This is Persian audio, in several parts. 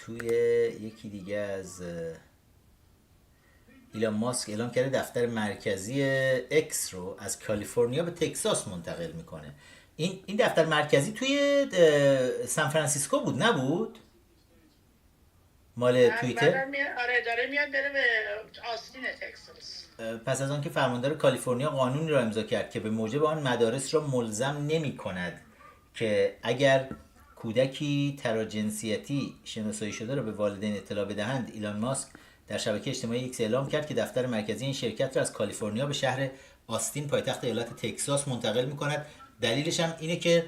توی یکی دیگه از ایلان ماسک اعلام کرده دفتر مرکزی اکس رو از کالیفرنیا به تگزاس منتقل میکنه. این دفتر مرکزی توی سان فرانسیسکو بود نبود؟ مال توییتر. آره داره میاد بره به آستین تگزاس. پس از آنکه فرماندار کالیفرنیا قانونی را امضا کرد که به موجب آن مدارس را ملزم نمی کند که اگر کودکی تراجنسیتی شناسایی شده را به والدین اطلاع بدهند، ایلان ماسک در شبکه اجتماعی ایکس اعلام کرد که دفتر مرکزی این شرکت را از کالیفرنیا به شهر آستین پایتخت ایالت تگزاس منتقل می کند. دلیلش هم اینه که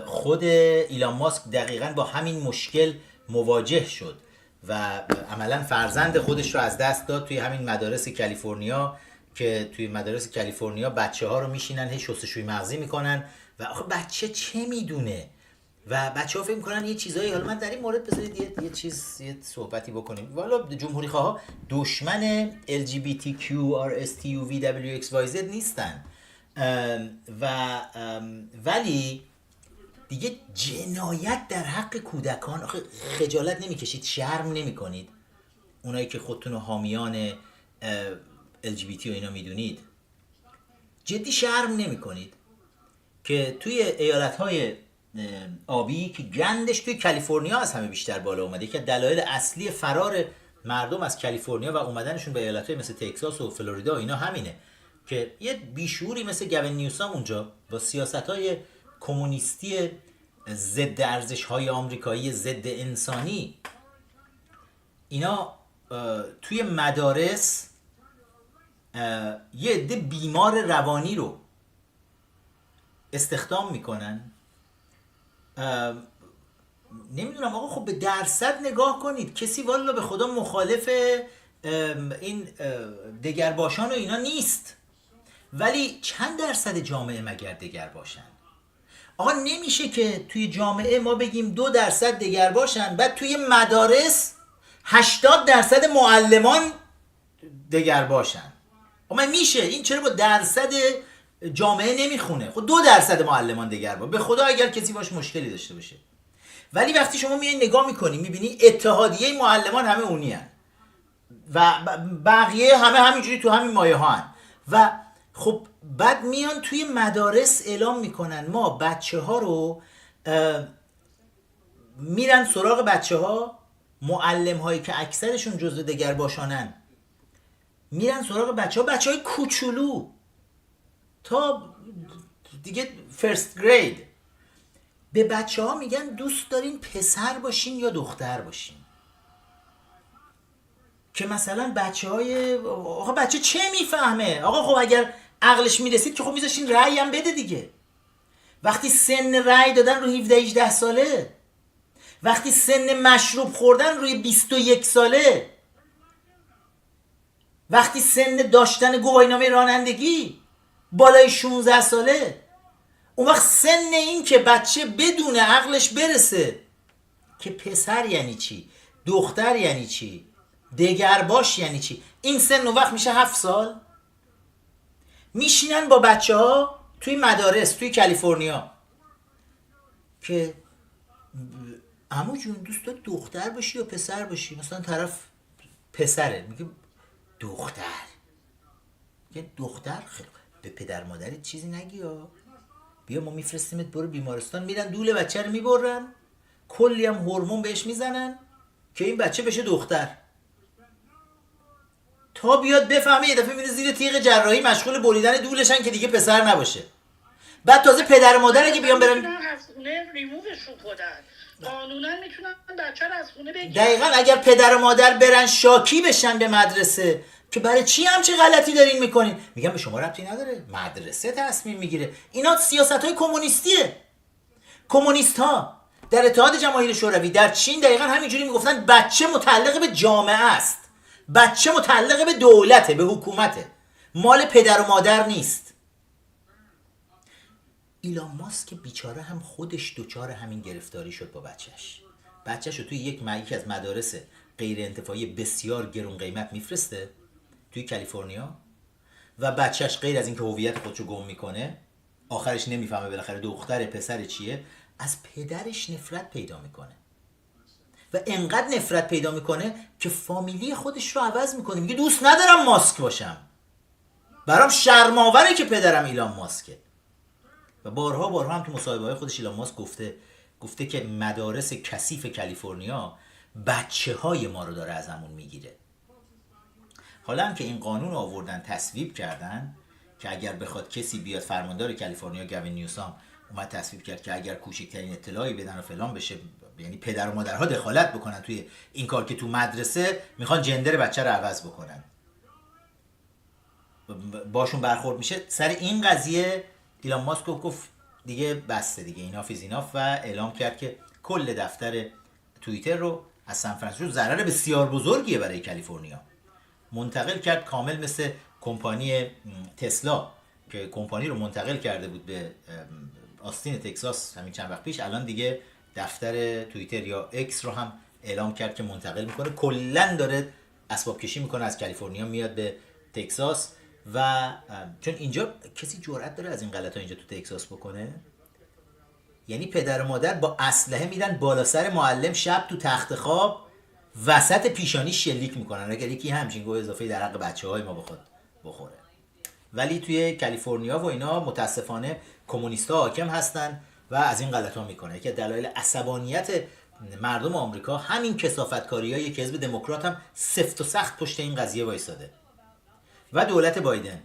خود ایلان ماسک دقیقاً با همین مشکل مواجه شد و عملا فرزند خودش رو از دست داد توی همین مدارس کالیفرنیا، که توی مدارس کالیفرنیا بچه ها رو میشینن هی شستشوی مغزی میکنن و آخه بچه چه میدونه و بچه ها فکر میکنن یه چیزایی. حالا من در این مورد بذارید یه صحبتی بکنیم. والا جمهوری خواه دشمن LGBTQRSTUVWXYZ نیستن ولی دیگه جنایت در حق کودکان. آخه خجالت نمیکشید؟ شرم نمیکنید؟ اونایی که خودتون رو حامیان LGBT و اینا میدونید، جدی شرم نمیکنید که توی ایالت‌های آبی که گندش توی کالیفرنیا از همه بیشتر بالا اومده، که دلایل اصلی فرار مردم از کالیفرنیا و اومدنشون به ایالت‌های مثل تگزاس و فلوریدا و اینا همینه که یه بیشوری مثل گوین نیوسام اونجا با سیاست‌های کمونیستی ضد ارزش‌های آمریکایی، ضد انسانی، اینا توی مدارس یه عده بیمار روانی رو استخدام میکنن. نمیدونم آقا، خب به درصد نگاه کنید. کسی والا به خدا مخالف این دگرباشان و اینا نیست، ولی چند درصد جامعه مگر دگر باشن؟ آقا نمیشه که توی جامعه ما بگیم 2% دگر باشن، بعد توی مدارس 80% معلمان دگر باشن. آقا میشه؟ این چرا با درصد جامعه نمیخونه؟ خب 2% معلمان دگر با، به خدا اگر کسی باش مشکلی داشته باشه. ولی وقتی شما میای نگاه میکنی میبینی اتحادیه معلمان همه اونی هن و بقیه همه همینجوری تو همین مایه ها هن. و خب بعد میان توی مدارس اعلام میکنن ما بچه ها رو میرن سراغ بچه ها، معلم هایی که اکثرشون جزو دگر باشانن میرن سراغ بچه های کوچولو تا دیگه فرست گرید. به بچه ها میگن دوست دارین پسر باشین یا دختر باشین. که مثلا آقا بچه چه میفهمه؟ آقا خب اگر عقلش میرسید که خب میذاشین رأی هم بده دیگه. وقتی سن رأی دادن رو 17-18 ساله، وقتی سن مشروب خوردن روی 21 ساله، وقتی سن داشتن گواهینامه رانندگی بالای 16 ساله، اون وقت سن این که بچه بدون عقلش برسه که پسر یعنی چی، دختر یعنی چی، دگرباش یعنی چی، این سن اون وقت میشه 7 سال. میشینن با بچه ها توی مدارس توی کالیفرنیا که عمو جون دوست داری دختر باشی یا پسر باشی؟ مثلا طرف پسره، میگه دختر. یه دختر خیلی به پدر مادرت چیزی نگی ها، بیا ما میفرستیمت برو بیمارستان. میرن دول بچه رو میبرن، کلی هم هورمون بهش میزنن که این بچه بشه دختر، تا بیاد بفهمه یه دفعه میره زیر تیغ جراحی مشغول بریدن دولشن که دیگه پسر نباشه. بعد تازه پدر مادر اگه بیان برن از خونه ریمووشون کنن، قانونا میتونن بچه رو از خونه بگیرن. دقیقاً اگر پدر و مادر برن شاکی بشن به مدرسه که برای چی همچی غلطی دارین میکنین، میگن به شما ربطی نداره، مدرسه تصمیم میگیره. اینا سیاست‌های کمونیستیه. کمونیست ها در اتحاد جماهیر شوروی در چین دقیقاً همینجوری میگفتن بچه متعلق به جامعه است، بچه متعلق به دولته، به حکومته، مال پدر و مادر نیست. ایلان ماسک بیچاره هم خودش دچار همین گرفتاری شد با بچهش رو توی یکی از مدارس غیر انتفاعی بسیار گرون قیمت میفرسته توی کالیفرنیا و بچهش غیر از اینکه هویت خودشو گم میکنه، آخرش نمیفهمه بالاخره دختر پسر چیه، از پدرش نفرت پیدا میکنه. و انقدر نفرت پیدا میکنه که فامیلی خودش رو عوض میکنه، میگه دوست ندارم ماسک باشم، برام شرم‌آوره که پدرم ایلان ماسکه. و بارها هم تو مصاحبه‌های خودش ایلان ماسک گفته که مدارس کثیف کالیفرنیا بچه‌های ما رو داره ازمون میگیره. حالا هم که این قانون آوردن تصویب کردن که اگر بخواد کسی بیاد، فرماندار کالیفرنیا گاوین نیوسام اومد تصویب کرد که اگر کوچکترین اطلاعی بدن و فلان بشه، یعنی پدر و مادرها دخالت بکنن توی این کار که تو مدرسه میخوان جندر بچه رو عوض بکنن، باشون برخورد میشه. سر این قضیه ایلان ماسک گفت دیگه بسته دیگه، اینا فیز ایناف، و اعلام کرد که کل دفتر توییتر رو از سان فرانسیسکو، ضرر بسیار بزرگیه برای کالیفرنیا، منتقل کرد، کامل مثل کمپانی تسلا که کمپانی رو منتقل کرده بود به آستین تگزاس همین چند وقت پیش، الان دیگه دفتر توییتر یا اکس رو هم اعلام کرد که منتقل میکنه، کلا داره اسباب کشی میکنه از کالیفرنیا میاد به تگزاس. و چون اینجا کسی جرئت داره از این غلطا اینجا تو تگزاس بکنه؟ یعنی پدر و مادر با اسلحه میرن بالا سر معلم، شب تو تخت خواب وسط پیشانی شلیک میکنن اگر یکی همچین گوه اضافه در حق بچه‌های ما بخواد بخوره. ولی توی کالیفرنیا و اینا متاسفانه کمونیست‌ها حاکم هستن و از این غلطا میکنه که دلایل عصبانیت مردم آمریکا همین کثافتکاریایی که حزب دموکرات هم سفت و سخت پشت این قضیه وایساده. و دولت بایدن